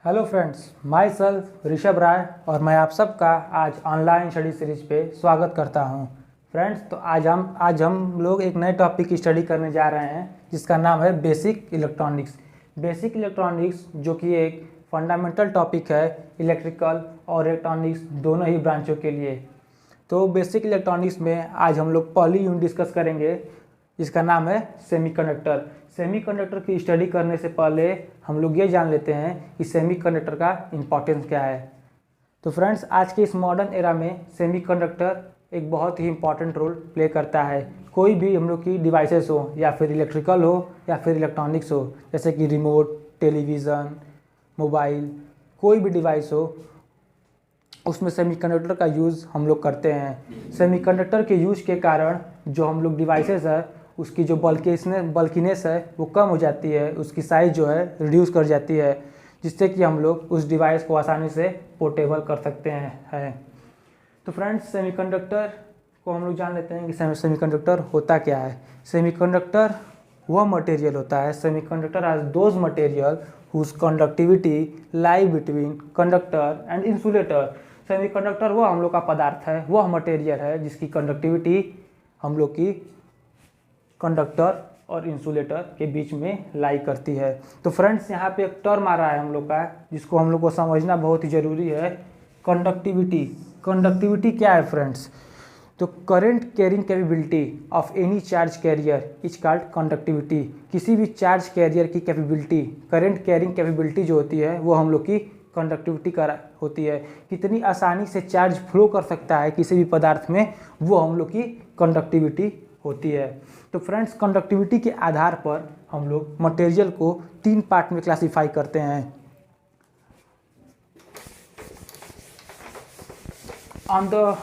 Hello friends, my self Rishabh Rai और मैं आप सबका आज ऑनलाइन स्टडी सीरीज पे स्वागत करता हूं। फ्रेंड्स, तो आज हम लोग एक नए टॉपिक की स्टडी करने जा रहे हैं जिसका नाम है बेसिक इलेक्ट्रॉनिक्स। बेसिक इलेक्ट्रॉनिक्स जो कि एक फंडामेंटल टॉपिक है इलेक्ट्रिकल और इलेक्ट्रॉनिक्स दोनों ही ब्रांचों के लिए। तो बेसिक इलेक्ट्रॉनिक्स में आज हम लोग पहली यूनिट डिस्कस करेंगे जिसका नाम है सेमीकंडक्टर। सेमीकंडक्टर की स्टडी करने से पहले हम लोग ये जान लेते हैं कि सेमीकंडक्टर का इम्पोर्टेंस क्या है। तो फ्रेंड्स, आज के इस मॉडर्न एरा में सेमीकंडक्टर एक बहुत ही इम्पॉर्टेंट रोल प्ले करता है। कोई भी हम लोग की डिवाइसेस हो या फिर इलेक्ट्रिकल हो या फिर इलेक्ट्रॉनिक्स हो, जैसे कि रिमोट, टेलीविज़न, मोबाइल, कोई भी डिवाइस हो, उसमें सेमीकंडक्टर का यूज़ हम लोग करते हैं। सेमीकंडक्टर के यूज़ के कारण जो हम लोग डिवाइसेस है उसकी जो बल्कीनेस है वो कम हो जाती है, उसकी साइज़ जो है रिड्यूस कर जाती है, जिससे कि हम लोग उस डिवाइस को आसानी से पोर्टेबल कर सकते हैं। तो फ्रेंड्स, सेमीकंडक्टर को हम लोग जान लेते हैं कि सेमीकंडक्टर होता क्या है। सेमीकंडक्टर वह मटेरियल होता है, semiconductor as those material whose conductivity lie between conductor and insulator. Semiconductor वह हम लोग का पदार्थ है, वह मटेरियल है जिसकी कंडक्टिविटी हम लोग की कंडक्टर और इंसुलेटर के बीच में लाई करती है। तो फ्रेंड्स, यहाँ पे एक टर्म आ रहा है हम लोग का जिसको हम लोग को समझना बहुत ही ज़रूरी है, कंडक्टिविटी। कंडक्टिविटी क्या है फ्रेंड्स? तो current carrying capability of any charge carrier is called conductivity. किसी भी चार्ज कैरियर की कैपेबिलिटी, करेंट कैरिंग कैपेबिलिटी जो होती है वो हम लोग की कंडक्टिविटी होती है। कितनी आसानी से चार्ज फ्लो कर सकता है किसी भी पदार्थ में, वो हम लोग की कंडक्टिविटी होती है। तो फ्रेंड्स, कंडक्टिविटी के आधार पर हम लोग मटेरियल को 3 पार्ट में क्लासिफाई करते हैं। On the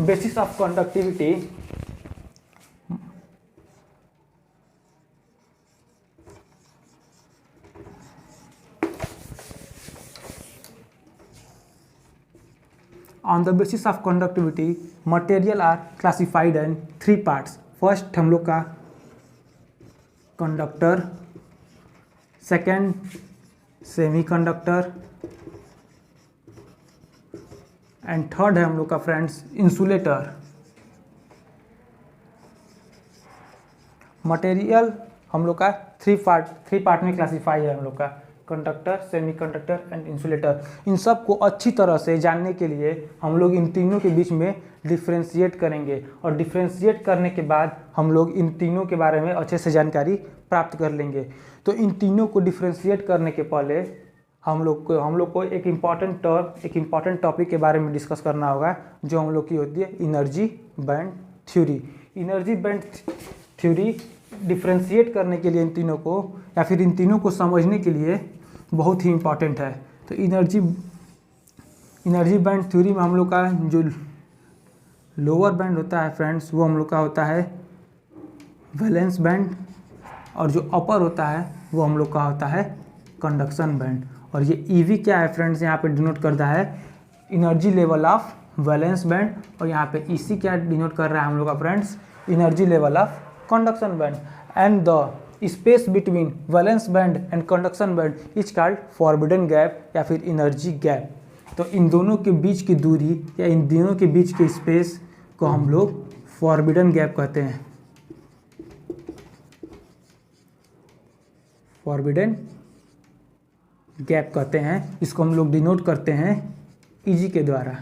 basis of conductivity, material are classified in 3 parts. First हम लोग का conductor, second semiconductor and third है हम लोग का फ्रेंड्स इंसुलेटर। मटेरियल हम लोग का 3 पार्ट में क्लासिफाई है हम लोग का, कंडक्टर, सेमीकंडक्टर एंड इंसुलेटर। इन सब को अच्छी तरह से जानने के लिए हम लोग इन तीनों के बीच में डिफ्रेंशिएट करेंगे और डिफ्रेंशिएट करने के बाद हम लोग इन तीनों के बारे में अच्छे से जानकारी प्राप्त कर लेंगे। तो इन तीनों को डिफ्रेंशिएट करने के पहले हम लोग को एक इम्पॉर्टेंट टॉपिक के बारे में डिस्कस करना होगा, जो हम लोग की होती है energy band theory. Energy band theory differentiate करने के लिए इन तीनों को या फिर इन तीनों को समझने के लिए बहुत ही इम्पॉर्टेंट है। तो एनर्जी बैंड थ्योरी में हम लोग का जो लोअर बैंड होता है फ्रेंड्स, वो हम लोग का होता है वैलेंस बैंड, और जो अपर होता है वो हम लोग का होता है कंडक्शन बैंड। और ये ईवी क्या है फ्रेंड्स, यहाँ पे डिनोट करता है energy level of valence band, और यहाँ पे ईसी क्या डिनोट कर रहा है हम लोग का friends, energy level of conduction band. And the space between valence band and conduction band is called forbidden gap या फिर एनर्जी गैप। तो इन दोनों के बीच की दूरी या इन दोनों के बीच के स्पेस को हम लोग फॉरबिडन गैप कहते हैं। फॉरबिडन गैप कहते हैं, इसको हम लोग डिनोट करते हैं ईजी के द्वारा।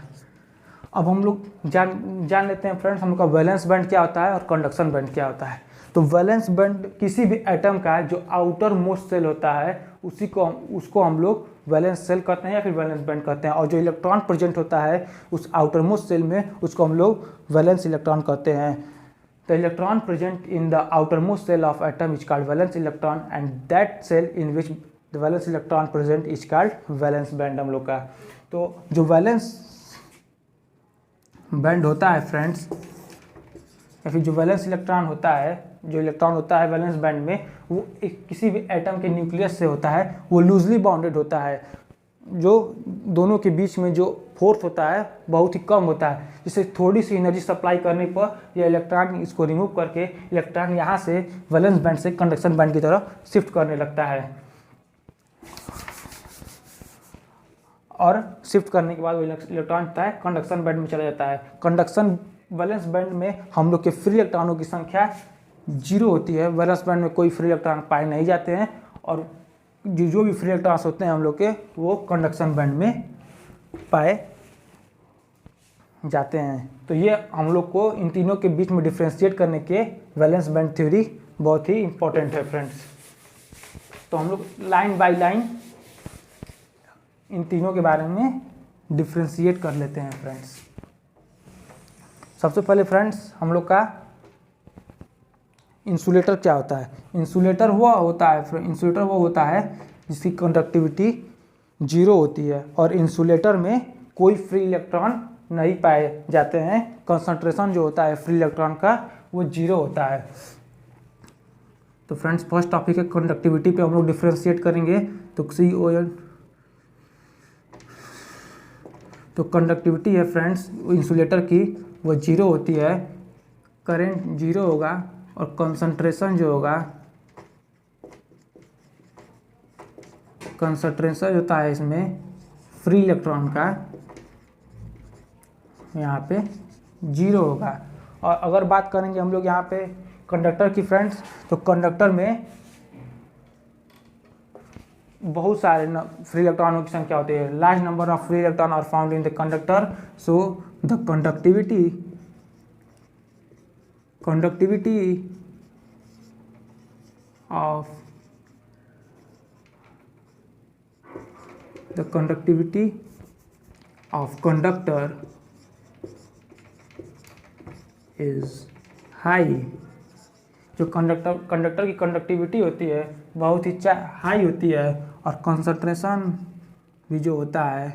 अब हम लोग जान लेते हैं फ्रेंड्स, हम लोग का वैलेंस बैंड क्या होता है और कंडक्शन बैंड क्या होता है। तो वैलेंस बैंड किसी भी एटम का जो आउटर मोस्ट सेल होता है उसको हम लोग वैलेंस सेल कहते हैं या फिर वैलेंस बैंड कहते हैं, और जो इलेक्ट्रॉन प्रेजेंट होता है उस आउटर मोस्ट सेल में उसको हम लोग वैलेंस इलेक्ट्रॉन कहते हैं। The electron present in the outer most shell of atom is called valence electron and that shell in which the valence electron present is called valence band हम लोग का। तो जो वैलेंस बैंड होता है friends, या फिर जो वैलेंस इलेक्ट्रॉन होता है, जो इलेक्ट्रॉन होता है वैलेंस बैंड में, वो किसी भी एटम के न्यूक्लियस से होता है, वो लूजली बाउंडेड होता है। जो दोनों के बीच में जो फोर्स होता है बहुत ही कम होता है, जिससे थोड़ी सी एनर्जी सप्लाई करने पर यह इलेक्ट्रॉन इसको रिमूव करके इलेक्ट्रॉन यहाँ से वैलेंस बैंड से कंडक्शन बैंड की तरफ शिफ्ट करने लगता है। और शिफ्ट करने के बाद वो इलेक्ट्रॉन होता है कंडक्शन बैंड में चला जाता है। कंडक्शन वैलेंस बैंड में हम लोग के फ्री इलेक्ट्रॉनों की संख्या 0 होती है। वैलेंस बैंड में कोई फ्री इलेक्ट्रॉन पाए नहीं जाते हैं और जो भी फ्री इलेक्ट्रॉन्स होते हैं हम लोग के वो कंडक्शन बैंड में पाए जाते हैं। तो ये हम लोग को इन तीनों के बीच में डिफ्रेंशिएट करने के वैलेंस बैंड थ्योरी बहुत ही इंपॉर्टेंट है फ्रेंड्स। तो हम लोग लाइन बाय लाइन इन तीनों के बारे में डिफ्रेंशिएट कर लेते हैं फ्रेंड्स। सबसे पहले फ्रेंड्स हम लोग का इंसुलेटर क्या होता है। इंसुलेटर वो होता है जिसकी कंडक्टिविटी 0 होती है और इंसुलेटर में कोई फ्री इलेक्ट्रॉन नहीं पाए जाते हैं। कंसंट्रेशन जो होता है फ्री इलेक्ट्रॉन का वो 0 होता है। तो फ्रेंड्स फर्स्ट टॉपिक है कंडक्टिविटी पे हम लोग डिफ्रेंशिएट करेंगे। तो CON तो कंडक्टिविटी है फ्रेंड्स इंसुलेटर की वो 0 होती है, करंट 0 होगा और कंसंट्रेशन जो होगा कंसंट्रेशन होता है इसमें फ्री इलेक्ट्रॉन का यहाँ पे 0 होगा। और अगर बात करेंगे हम लोग यहाँ पे कंडक्टर की फ्रेंड्स, तो कंडक्टर में बहुत सारे फ्री इलेक्ट्रॉनों की संख्या होती है। Large number of free electron are found in the conductor, so the conductivity of conductor is high। जो कंडक्टर की कंडक्टिविटी होती है बहुत ही हाई होती है और कंसंट्रेशन भी जो होता है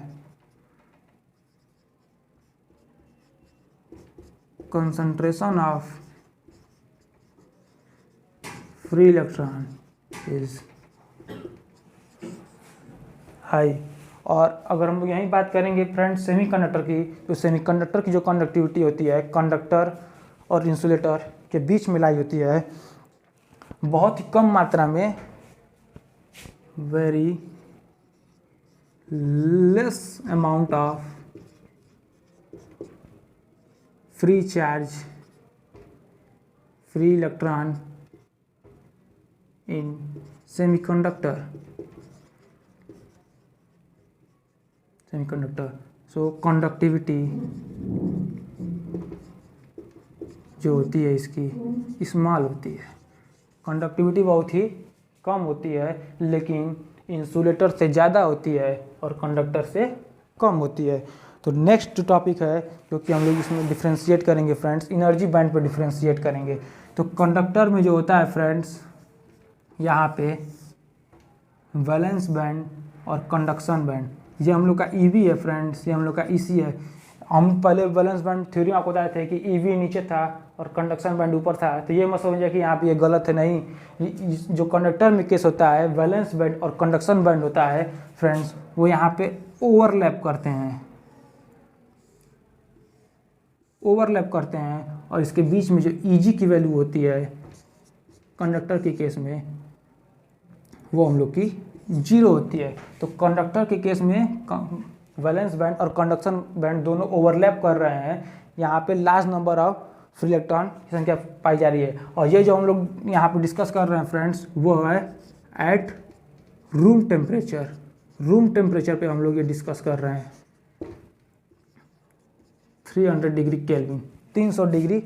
concentration of free electron is high. और अगर हम लोग यहीं बात करेंगे फ्रेंड्स सेमीकंडक्टर की, तो सेमीकंडक्टर की जो कंडक्टिविटी होती है कंडक्टर और इंसुलेटर के बीच मिलाई होती है बहुत ही कम मात्रा में, very less amount of free charge free electron in semiconductor so conductivity जो होती है इसकी स्मॉल होती है। कंडक्टिविटी बहुत ही कम होती है लेकिन इंसुलेटर से ज़्यादा होती है और कंडक्टर से कम होती है। तो नेक्स्ट टॉपिक है जो कि हम लोग इसमें डिफ्रेंशिएट करेंगे फ्रेंड्स, एनर्जी बैंड पर डिफ्रेंशिएट करेंगे। तो कंडक्टर में जो होता है फ्रेंड्स यहाँ पे वैलेंस बैंड और कंडक्शन बैंड, ये हम लोग का ईवी है फ्रेंड्स, ये हम लोग का ईसी है। हम पहले वैलेंस बैंड थ्योरी में आपको बताए थे कि ईवी नीचे था और कंडक्शन बैंड ऊपर था, तो ये मत समझिए कि यहाँ पे ये गलत है, नहीं। जो कंडक्टर में केस होता है वैलेंस बैंड और कंडक्शन बैंड होता है फ्रेंड्स वो यहाँ पे ओवरलैप करते हैं और इसके बीच में जो ईजी की वैल्यू होती है कंडक्टर के केस में वो हम लोग की 0 होती है। तो कंडक्टर के केस में वैलेंस बैंड और कंडक्शन बैंड दोनों ओवरलैप कर रहे हैं। यहाँ पे large number of free electron की संख्या पाई जा रही है और ये जो हम लोग यहाँ पे डिस्कस कर रहे हैं फ्रेंड्स वो है एट रूम टेम्परेचर पे हम लोग ये डिस्कस कर रहे हैं 300 डिग्री केल्विन, 300 डिग्री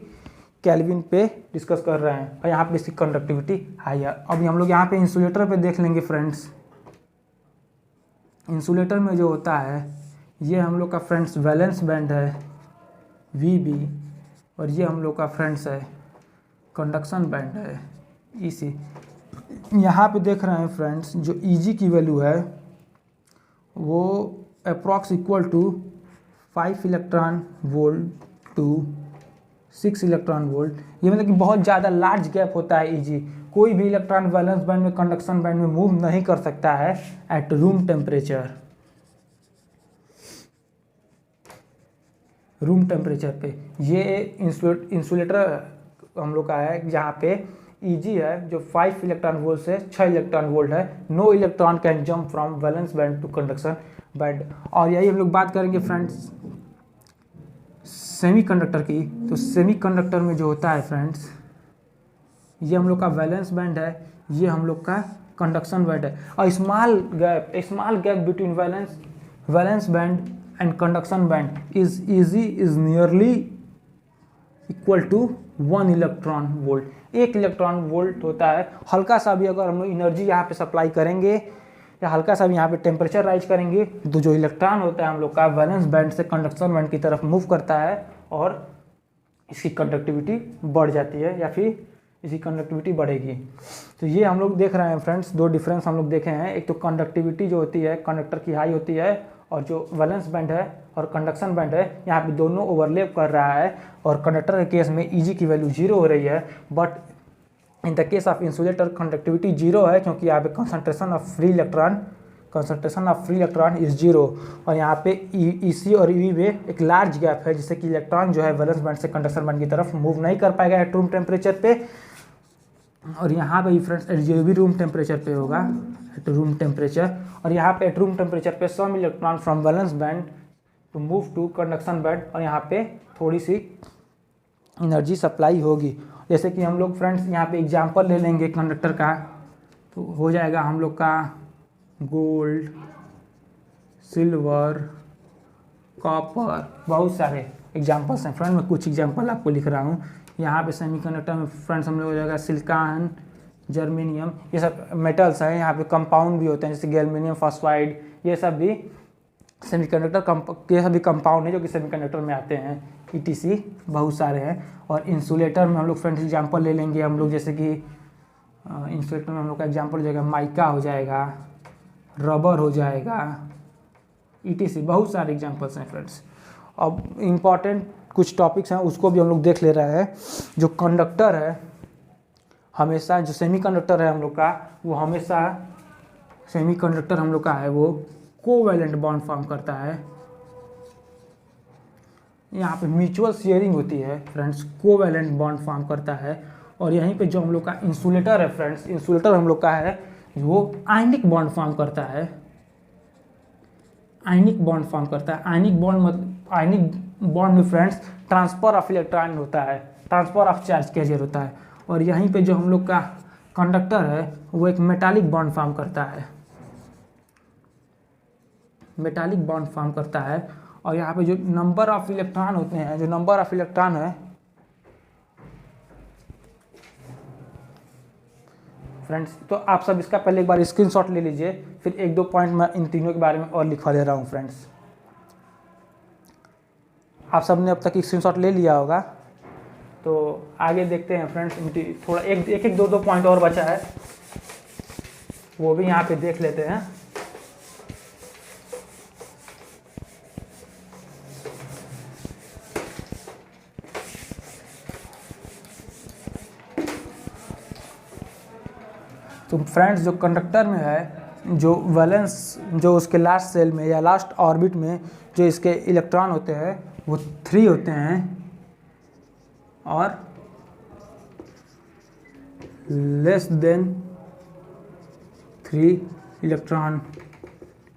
केल्विन पे डिस्कस कर रहे हैं और यहाँ पे इसकी कंडक्टिविटी हाई है। अभी हम लोग यहाँ पे इंसुलेटर पे देख लेंगे फ्रेंड्स। इंसुलेटर में जो होता है ये हम लोग का फ्रेंड्स वैलेंस बैंड है VB और ये हम लोग का फ्रेंड्स है कंडक्शन बैंड है EC। यहाँ पे देख रहे हैं फ्रेंड्स जो EG की वैल्यू है वो approx equal to 5 electron volt to 6 electron volt. ये मतलब कि बहुत ज़्यादा लार्ज गैप होता है EG। कोई भी इलेक्ट्रॉन वैलेंस बैंड में कंडक्शन बैंड में मूव नहीं कर सकता है एट रूम टेम्परेचर पे। ये इंसुलेटर हम लोग का है जहाँ पे Eg है जो 5 इलेक्ट्रॉन वोल्ट से 6 इलेक्ट्रॉन वोल्ट है। No electron can jump from valence band to conduction band. और यही हम लोग बात करेंगे फ्रेंड्स सेमीकंडक्टर की। तो सेमीकंडक्टर में जो होता है फ्रेंड्स, ये हम लोग का वैलेंस बैंड है, ये हम लोग का कंडक्शन बैंड है। और small gap between valence band and conduction band is nearly equal to 1 electron volt. 1 electron volt होता है। हल्का सा भी अगर हम लोग एनर्जी यहाँ पे सप्लाई करेंगे या हल्का सा भी यहाँ पे टेम्परेचर राइज करेंगे तो जो इलेक्ट्रॉन होता है हम लोग का वैलेंस बैंड से कंडक्शन बैंड की तरफ मूव करता है और इसकी कंडक्टिविटी बढ़ जाती है या फिर इसकी कंडक्टिविटी बढ़ेगी। तो ये हम लोग देख रहे हैं फ्रेंड्स, दो डिफरेंस हम लोग देखे हैं। एक तो कंडक्टिविटी जो होती है कंडक्टर की हाई होती है और जो वैलेंस बैंड है और कंडक्शन बैंड है यहाँ पे दोनों ओवरलैप कर रहा है। और कंडक्टर के केस में Eg की वैल्यू 0 हो रही है, but in the case of insulator conductivity 0 है क्योंकि यहाँ पे concentration of free electron is 0। और यहाँ पे EC और EV में एक लार्ज गैप है जिससे कि इलेक्ट्रॉन जो है वैलेंस बैंड से कंडक्शन बैंड की तरफ मूव नहीं कर पाएगा एट रूम टेम्परेचर पे। और यहाँ पे फ्रेंड्स ये भी रूम टेम्परेचर पे होगा, एट रूम टेम्परेचर। और यहाँ पे एट रूम टेम्परेचर पे some electron from valence band to move to conduction band और यहाँ पे थोड़ी सी एनर्जी सप्लाई होगी। जैसे कि हम लोग फ्रेंड्स यहाँ पे एग्जांपल ले लेंगे कंडक्टर का, तो हो जाएगा हम लोग का गोल्ड, सिल्वर, कॉपर, बहुत सारे एग्जांपल्स हैं फ्रेंड। मैं कुछ एग्जांपल आपको लिख रहा हूँ। यहाँ पे सेमीकंडक्टर में फ्रेंड्स हम लोग हो जाएगा सिलिकॉन, जर्मेनियम, ये सब मेटल्स हैं। यहाँ पे कंपाउंड भी होते हैं जैसे गैल्वेनियम फॉस्फाइड, ये सब भी सेमीकंडक्टर ये सभी कंपाउंड है जो कि सेमीकंडक्टर में आते हैं। ETC बहुत सारे हैं। और इंसुलेटर में हम लोग फ्रेंड्स एग्जांपल ले लेंगे हम लोग, जैसे कि इंसुलेटर में हम लोग का एग्जांपल हो जाएगा माइका, हो जाएगा रबर, हो जाएगा ETC, बहुत सारे एग्जांपल्स हैं फ्रेंड्स। अब इम्पॉर्टेंट कुछ टॉपिक्स हैं उसको भी हम लोग देख ले रहे हैं। जो कंडक्टर है हमेशा, जो सेमीकंडक्टर है हम लोग का, वो हमेशा सेमीकंडक्टर हम लोग का है वो कोवैलेंट बॉन्ड फॉर्म करता है। यहाँ पे म्यूचुअल शेयरिंग होती है फ्रेंड्स, कोवैलेंट बॉन्ड फॉर्म करता है। और यहीं पे जो हम लोग का इंसुलेटर है फ्रेंड्स, इंसुलेटर हम लोग का है वो आयनिक बॉन्ड फॉर्म करता है। आयनिक बॉन्ड फॉर्म करता है। आयनिक बॉन्ड में फ्रेंड्स ट्रांसफर ऑफ इलेक्ट्रॉन होता है, ट्रांसफर ऑफ चार्ज कैरियर होता है। और यहीं पे जो हम लोग का कंडक्टर है वो एक मेटालिक बॉन्ड फॉर्म करता है, मेटालिक बॉन्ड फॉर्म करता है। और यहाँ पे जो नंबर ऑफ इलेक्ट्रॉन होते हैं, जो नंबर ऑफ इलेक्ट्रॉन है फ्रेंड्स, तो आप सब इसका पहले एक बार स्क्रीनशॉट ले लीजिए, फिर एक दो पॉइंट मैं इन तीनों के बारे में और लिखवा दे रहा हूँ फ्रेंड्स। आप सब ने अब तक स्क्रीनशॉट ले लिया होगा, तो आगे देखते हैं फ्रेंड्स। थोड़ा एक दो पॉइंट और बचा है, वो भी यहाँ पे देख लेते हैं। तो फ्रेंड्स जो कंडक्टर में है, जो वैलेंस, जो उसके लास्ट सेल में या लास्ट ऑर्बिट में जो इसके इलेक्ट्रॉन होते हैं वो 3 होते हैं और less than 3 electron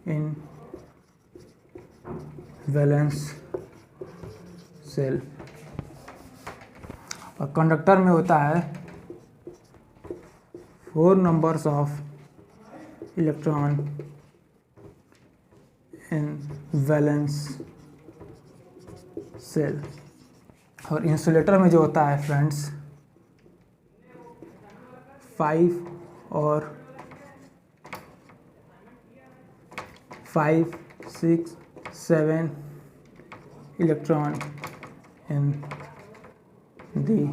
in valence shell. और कंडक्टर में होता है 4 numbers of electron in valence cell। और इंसुलेटर में जो होता है फ्रेंड्स 5 और 5, 6, 7 electron in the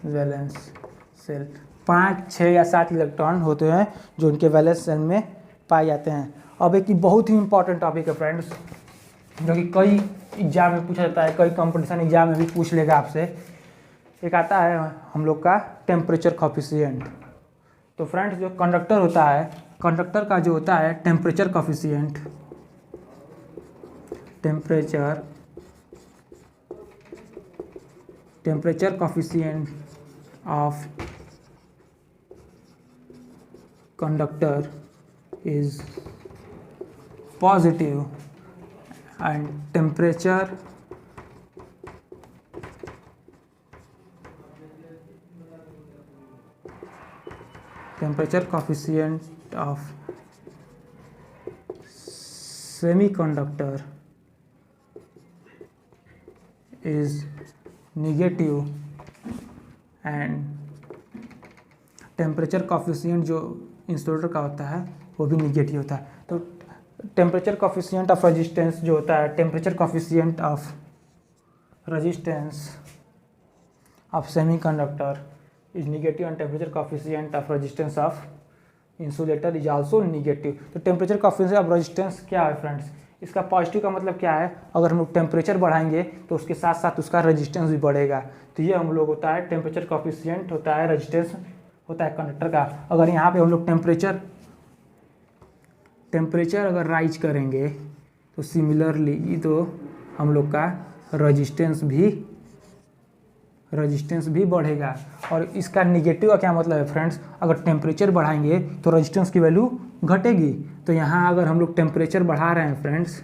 valence shell. 5, 6 या 7 इलेक्ट्रॉन होते हैं जो उनके वैलेंस सेल में पाए जाते हैं। अब एक बहुत ही इंपॉर्टेंट टॉपिक है फ्रेंड्स, जो कि कई एग्जाम में पूछा जाता है, कई कंपटीशन एग्जाम में भी पूछ लेगा आपसे। एक आता है हम लोग का टेम्परेचर कॉफिशिएंट। तो फ्रेंड्स जो कंडक्टर होता है, कंडक्टर का जो होता है temperature coefficient, temperature coefficient of conductor is positive and temperature coefficient of semiconductor is negative and temperature coefficient जो इंसुलेटर का होता है वो भी निगेटिव होता है। तो टेम्परेचर कॉफिशिएंट ऑफ रेजिस्टेंस जो होता है, temperature coefficient of resistance of semiconductor is negative and temperature coefficient of resistance of insulator is also negative. तो टेम्परेचर कॉफिशिएंट ऑफ रेजिस्टेंस क्या है फ्रेंड्स? इसका पॉजिटिव का मतलब क्या है? अगर हम लोग टेम्परेचर बढ़ाएंगे तो उसके साथ साथ उसका रेजिस्टेंस भी बढ़ेगा। तो ये हम लोग होता है टेम्परेचर कॉफिशिएंट होता है, रेजिस्टेंस होता है कंडक्टर का। अगर यहाँ पे हम लोग टेम्परेचर अगर राइज करेंगे तो सिमिलरली तो हम लोग का रेजिस्टेंस भी बढ़ेगा। और इसका निगेटिव का क्या मतलब है फ्रेंड्स? अगर टेम्परेचर बढ़ाएंगे तो रेजिस्टेंस की वैल्यू घटेगी। तो यहाँ अगर हम लोग टेम्परेचर बढ़ा रहे हैं फ्रेंड्स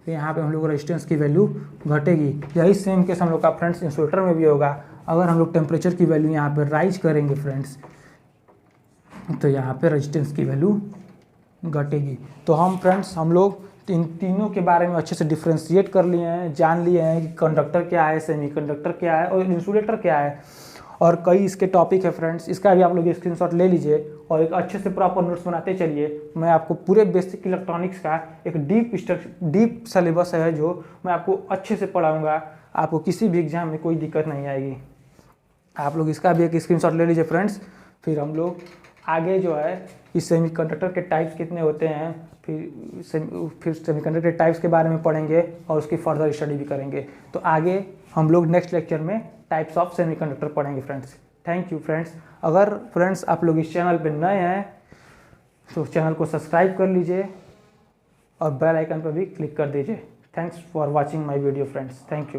तो यहाँ पे हम लोग रेजिस्टेंस की वैल्यू घटेगी। यही सेम केस हम लोग का फ्रेंड्स इंसुलेटर में भी होगा। अगर हम लोग टेम्परेचर की वैल्यू यहाँ पे राइज करेंगे फ्रेंड्स तो यहाँ पे रेजिस्टेंस की वैल्यू घटेगी। तो हम लोग इन तीनों के बारे में अच्छे से डिफ्रेंशिएट कर लिए हैं, जान लिए हैं कि कंडक्टर क्या है, सेमीकंडक्टर क्या है और इंसुलेटर क्या है। और कई इसके टॉपिक है फ्रेंड्स, इसका भी आप लोग स्क्रीनशॉट ले लीजिए और एक अच्छे से प्रॉपर नोट्स बनाते चलिए। मैं आपको पूरे बेसिक इलेक्ट्रॉनिक्स का एक डीप सिलेबस है जो मैं आपको अच्छे से पढ़ाऊँगा। आपको किसी भी एग्जाम में कोई दिक्कत नहीं आएगी। आप लोग इसका भी एक स्क्रीनशॉट ले लीजिए फ्रेंड्स। फिर हम लोग आगे जो है इस सेमीकंडक्टर के टाइप्स कितने होते हैं, फिर सेमीकंडक्टर के टाइप्स के बारे में पढ़ेंगे और उसकी फर्दर स्टडी भी करेंगे। तो आगे हम लोग नेक्स्ट लेक्चर में टाइप्स ऑफ सेमीकंडक्टर पढ़ेंगे फ्रेंड्स। Thank you friends. अगर फ्रेंड्स आप लोग इस चैनल पर नए हैं तो चैनल को सब्सक्राइब कर लीजिए और बेल आइकन पर भी क्लिक कर दीजिए। Thanks for watching my video friends. Thank you.